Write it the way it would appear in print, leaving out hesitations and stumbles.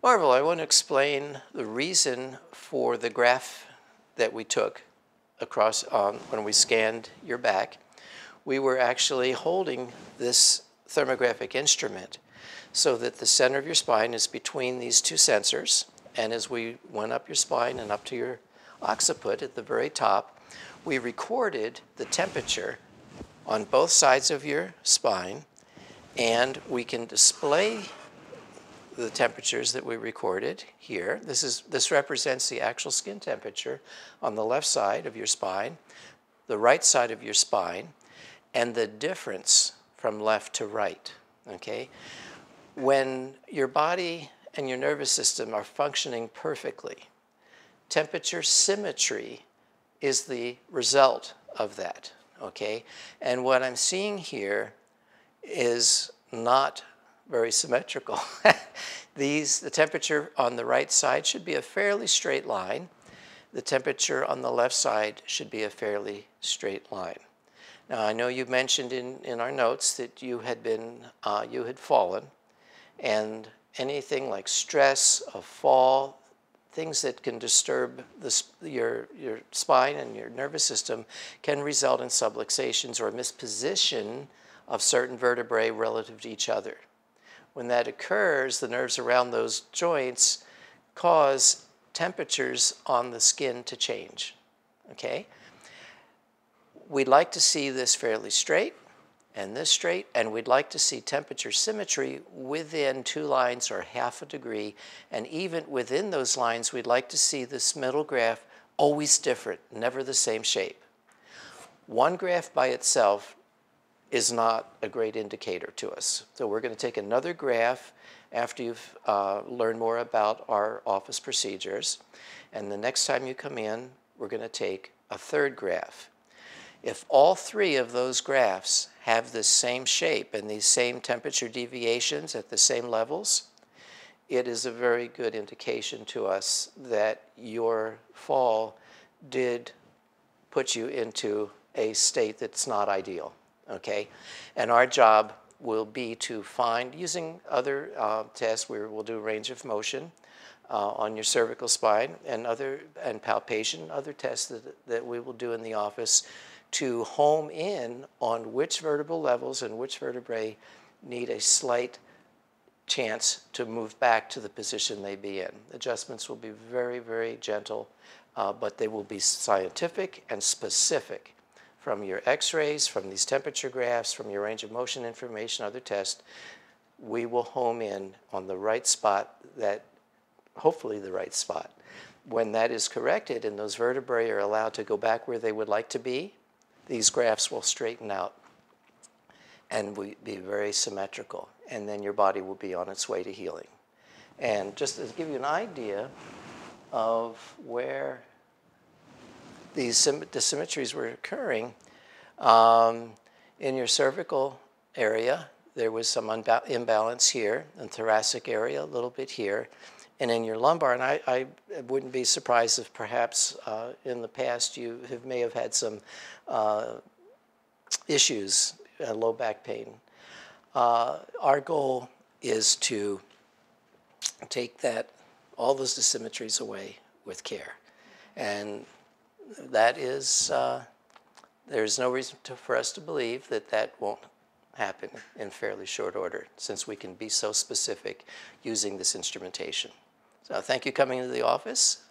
Marvel, I want to explain the reason for the graph that we took across when we scanned your back. We were actually holding this thermographic instrument so that the center of your spine is between these two sensors. And as we went up your spine and up to your occiput at the very top, we recorded the temperature on both sides of your spine, and we can display the temperatures that we recorded here. This represents the actual skin temperature on the left side of your spine, the right side of your spine, and the difference from left to right, okay? When your body and your nervous system are functioning perfectly, temperature symmetry is the result of that, okay? And what I'm seeing here is not very symmetrical. The temperature on the right side should be a fairly straight line. The temperature on the left side should be a fairly straight line. Now, I know you mentioned in our notes that you had fallen, and anything like stress, a fall, things that can disturb your spine and your nervous system can result in subluxations or misposition of certain vertebrae relative to each other. When that occurs, the nerves around those joints cause temperatures on the skin to change, okay? We'd like to see this fairly straight and this straight, and we'd like to see temperature symmetry within 2 lines or half a degree, and even within those lines, we'd like to see this middle graph always different, never the same shape. One graph by itself is not a great indicator to us. So we're going to take another graph after you've learned more about our office procedures, and the next time you come in, we're going to take a third graph. If all 3 of those graphs have the same shape and these same temperature deviations at the same levels, it is a very good indication to us that your fall did put you into a state that's not ideal, okay? And our job will be to find, using other tests where we'll do range of motion on your cervical spine and palpation, other tests that we will do in the office, to home in on which vertebral levels and which vertebrae need a slight chance to move back to the position they be in. Adjustments will be very, very gentle, but they will be scientific and specific. From your x-rays, from these temperature graphs, from your range of motion information, other tests, we will home in on the right spot, hopefully the right spot. When that is corrected and those vertebrae are allowed to go back where they would like to be, these graphs will straighten out and be very symmetrical, and then your body will be on its way to healing. And just to give you an idea of where these dysymmetries were occurring, in your cervical area, there was some imbalance here, in the thoracic area, a little bit here, and in your lumbar, and I wouldn't be surprised if perhaps in the past you may have had some issues, low back pain. Our goal is to take all those dysymmetries away with care. And that is, there's no reason for us to believe that won't happen in fairly short order, since we can be so specific using this instrumentation. So thank you for coming into the office.